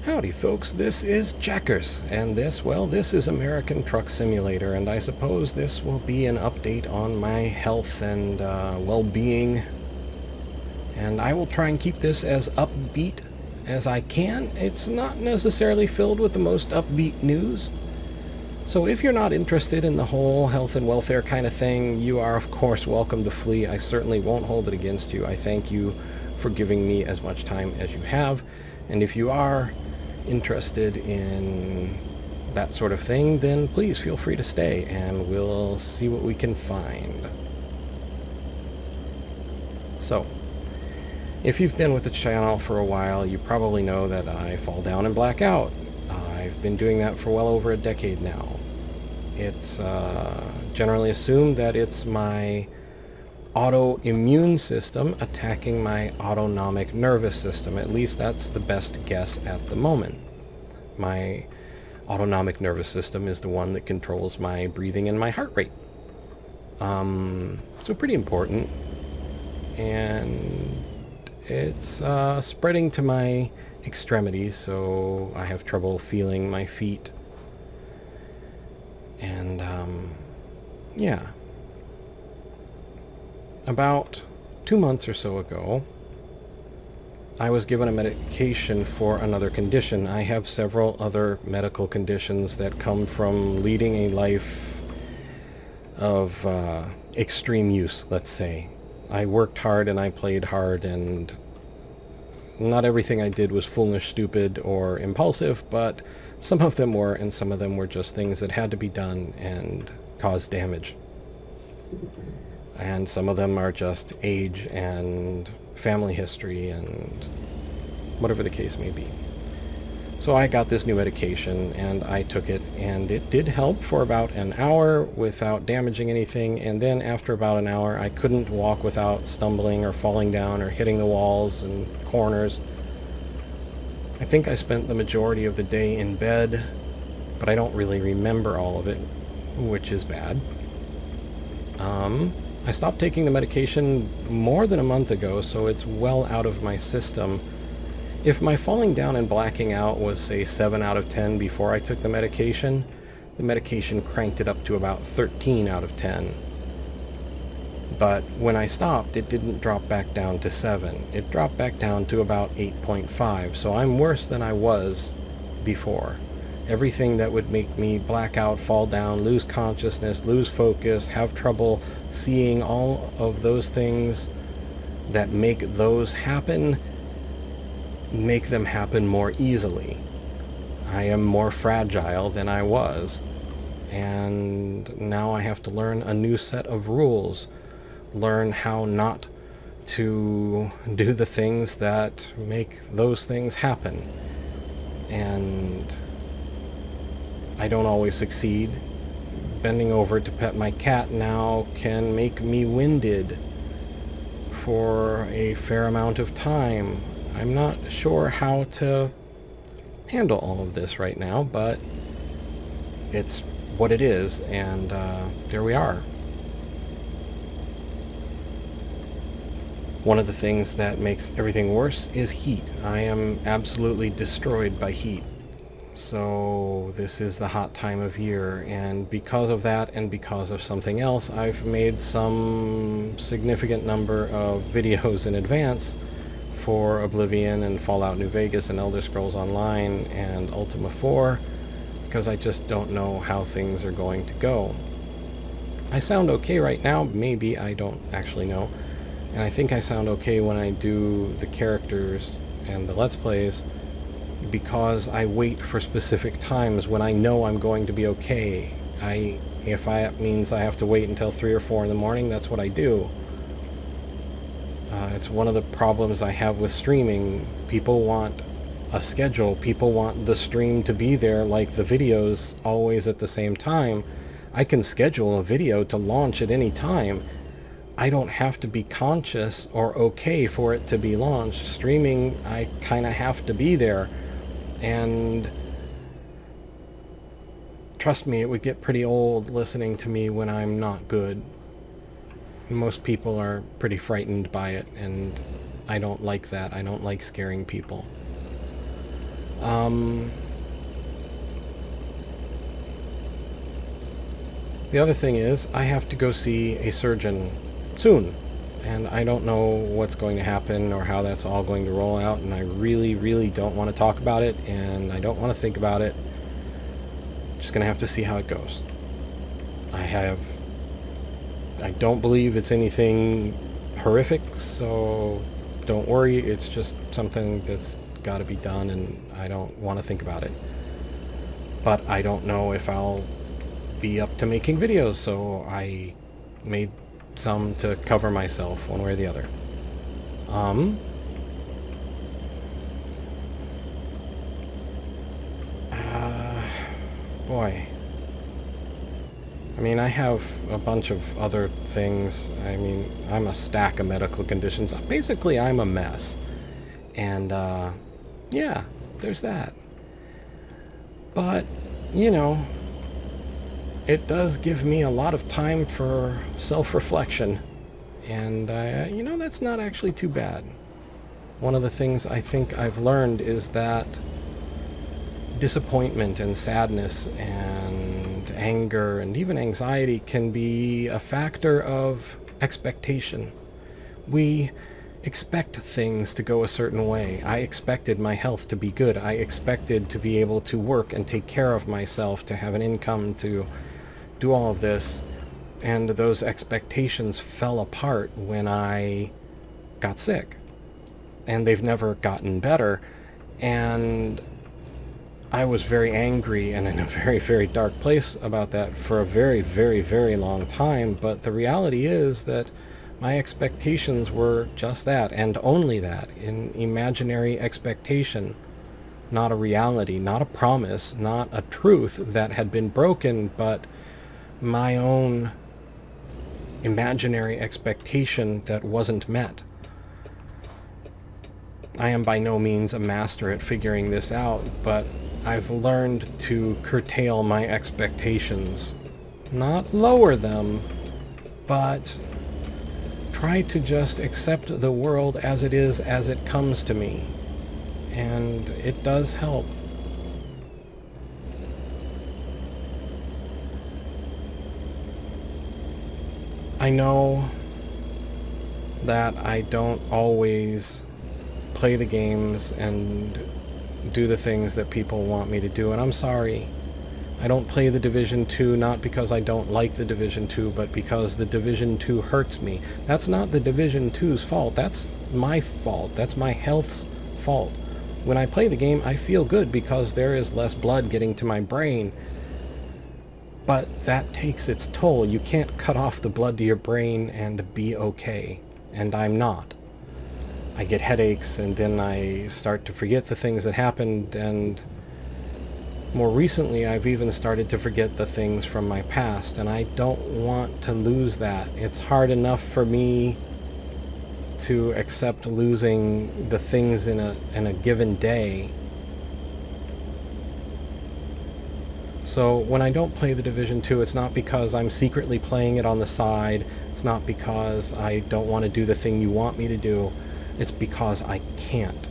Howdy folks, this is Jackers, and this is American Truck Simulator, and I suppose this will be an update on my health and well-being, and I will try and keep this as upbeat as I can. It's not necessarily filled with the most upbeat news, so if you're not interested in the whole health and welfare kind of thing, you are of course welcome to flee. I certainly won't hold it against you. I thank you for giving me as much time as you have, and if you are interested in that sort of thing, then please feel free to stay and we'll see what we can find. So, if you've been with the channel for a while, you probably know that I fall down and black out. I've been doing that for well over a decade now. It's generally assumed that it's my autoimmune system attacking my autonomic nervous system. At least that's the best guess at the moment. My autonomic nervous system is the one that controls my breathing and my heart rate. So pretty important. And it's spreading to my extremities, so I have trouble feeling my feet. And yeah. About 2 months or so ago, I was given a medication for another condition. I have several other medical conditions that come from leading a life of extreme use, let's say. I worked hard and I played hard, and not everything I did was foolish, stupid, or impulsive, but some of them were, and some of them were just things that had to be done and caused damage. And some of them are just age and family history and whatever the case may be. So I got this new medication and I took it, and it did help for about an hour without damaging anything, and then after about an hour I couldn't walk without stumbling or falling down or hitting the walls and corners. I think I spent the majority of the day in bed, but I don't really remember all of it, which is bad. I stopped taking the medication more than a month ago, so it's well out of my system. If my falling down and blacking out was, say, 7 out of 10 before I took the medication cranked it up to about 13 out of 10. But when I stopped, it didn't drop back down to 7. It dropped back down to about 8.5, so I'm worse than I was before. Everything that would make me black out, fall down, lose consciousness, lose focus, have trouble seeing, all of those things that make those happen, make them happen more easily. I am more fragile than I was, and now I have to learn a new set of rules, learn how not to do the things that make those things happen. And I don't always succeed. Bending over to pet my cat now can make me winded for a fair amount of time. I'm not sure how to handle all of this right now, but it's what it is, and there we are. One of the things that makes everything worse is heat. I am absolutely destroyed by heat. So this is the hot time of year, and because of that and because of something else, I've made some significant number of videos in advance for Oblivion and Fallout New Vegas and Elder Scrolls Online and Ultima 4, because I just don't know how things are going to go. I sound okay right now, maybe, I don't actually know. And I think I sound okay when I do the characters and the Let's Plays, because I wait for specific times when I know I'm going to be okay. If that means I have to wait until 3 or 4 in the morning, that's what I do. It's one of the problems I have with streaming. People want a schedule. People want the stream to be there like the videos always at the same time. I can schedule a video to launch at any time. I don't have to be conscious or okay for it to be launched. Streaming, I kind of have to be there. And trust me, it would get pretty old listening to me when I'm not good. Most people are pretty frightened by it, and I don't like that. I don't like scaring people. The other thing is, I have to go see a surgeon soon, and I don't know what's going to happen or how that's all going to roll out, and I really, really don't want to talk about it, and I don't want to think about it. Just gonna have to see how it goes. I don't believe it's anything horrific, so don't worry. It's just something that's got to be done, and I don't want to think about it. But I don't know if I'll be up to making videos, so I made some to cover myself one way or the other. Boy. I mean, I have a bunch of other things. I mean, I'm a stack of medical conditions. Basically, I'm a mess. And, yeah, there's that. But, you know, it does give me a lot of time for self-reflection. And, you know, that's not actually too bad. One of the things I think I've learned is that disappointment and sadness and anger and even anxiety can be a factor of expectation. We expect things to go a certain way. I expected my health to be good. I expected to be able to work and take care of myself, to have an income, to do all of this. And those expectations fell apart when I got sick. And they've never gotten better. And I was very angry and in a very, very dark place about that for a very, very, very long time. But the reality is that my expectations were just that, and only that, an imaginary expectation, not a reality, not a promise, not a truth that had been broken, but my own imaginary expectation that wasn't met. I am by no means a master at figuring this out, but I've learned to curtail my expectations. Not lower them, but try to just accept the world as it is, as it comes to me. And it does help. I know that I don't always play the games and do the things that people want me to do, and I'm sorry. I don't play the Division 2 not because I don't like the Division 2, but because the Division 2 hurts me. That's not the Division 2's fault. That's my fault. That's my health's fault. When I play the game, I feel good because there is less blood getting to my brain. But that takes its toll. You can't cut off the blood to your brain and be okay. And I'm not. I get headaches, and then I start to forget the things that happened, and more recently I've even started to forget the things from my past, and I don't want to lose that. It's hard enough for me to accept losing the things in a given day. So when I don't play the Division 2, it's not because I'm secretly playing it on the side. It's not because I don't want to do the thing you want me to do. It's because I can't.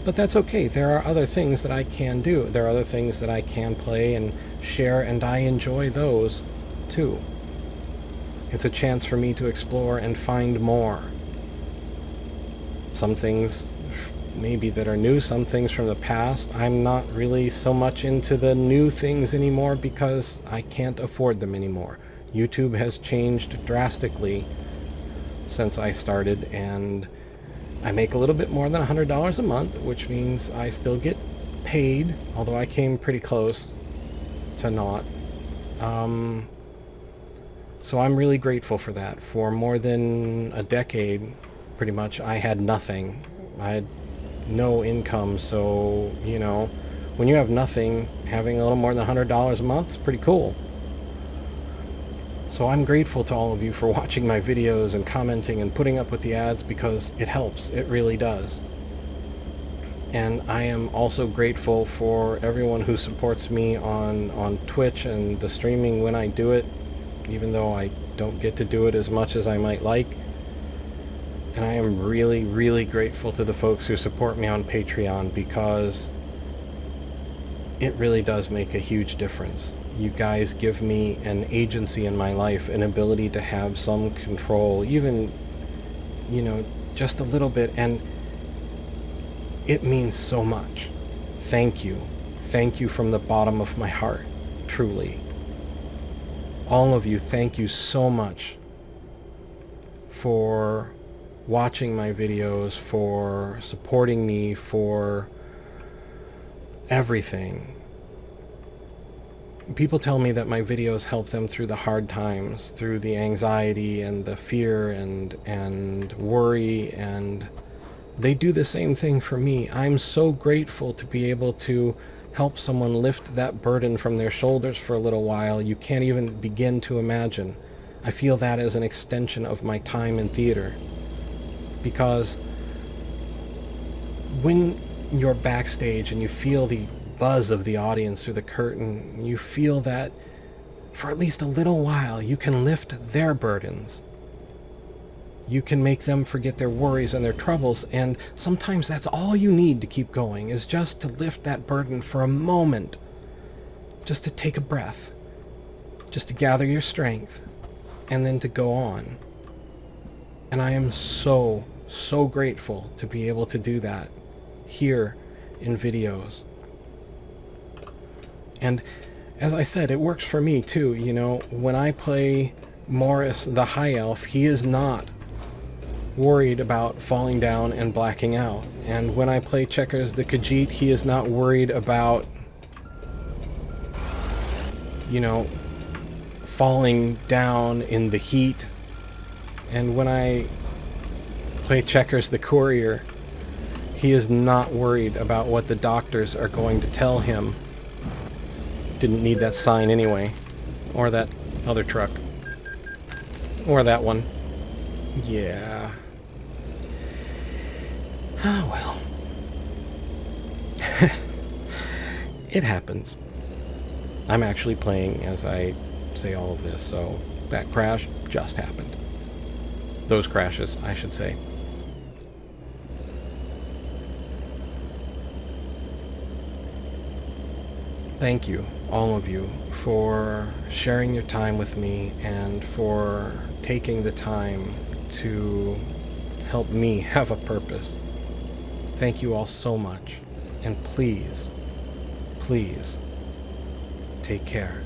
But that's okay. There are other things that I can do. There are other things that I can play and share, and I enjoy those too. It's a chance for me to explore and find more. Some things maybe that are new, some things from the past. I'm not really so much into the new things anymore because I can't afford them anymore. YouTube has changed drastically since I started, and I make a little bit more than $100 a month, which means I still get paid, although I came pretty close to not. So I'm really grateful for that. For more than a decade, pretty much, I had nothing. I had no income, so, you know, when you have nothing, having a little more than $100 a month is pretty cool. So I'm grateful to all of you for watching my videos and commenting and putting up with the ads, because it helps. It really does. And I am also grateful for everyone who supports me on Twitch and the streaming when I do it, even though I don't get to do it as much as I might like. And I am really, really grateful to the folks who support me on Patreon, because it really does make a huge difference. You guys give me an agency in my life, an ability to have some control, even, just a little bit, and it means so much. Thank you. Thank you from the bottom of my heart, truly. All of you, thank you so much for watching my videos, for supporting me, for everything. People tell me that my videos help them through the hard times, through the anxiety and the fear and worry, and they do the same thing for me. I'm so grateful to be able to help someone lift that burden from their shoulders for a little while. You can't even begin to imagine. I feel that as an extension of my time in theater. Because when you're backstage and you feel the buzz of the audience through the curtain, you feel that for at least a little while you can lift their burdens. You can make them forget their worries and their troubles, and sometimes that's all you need to keep going, is just to lift that burden for a moment, just to take a breath, just to gather your strength, and then to go on. And I am so, so grateful to be able to do that here in videos. And as I said, it works for me too. When I play Morris the High Elf, he is not worried about falling down and blacking out. And when I play Checkers the Khajiit, he is not worried about, falling down in the heat. And when I play Checkers the Courier, he is not worried about what the doctors are going to tell him. Didn't need that sign anyway. Or that other truck. Or that one. Yeah. Oh well. It happens. I'm actually playing as I say all of this, so that crash just happened. Those crashes, I should say. Thank you, all of you, for sharing your time with me and for taking the time to help me have a purpose. Thank you all so much. And please, please, take care.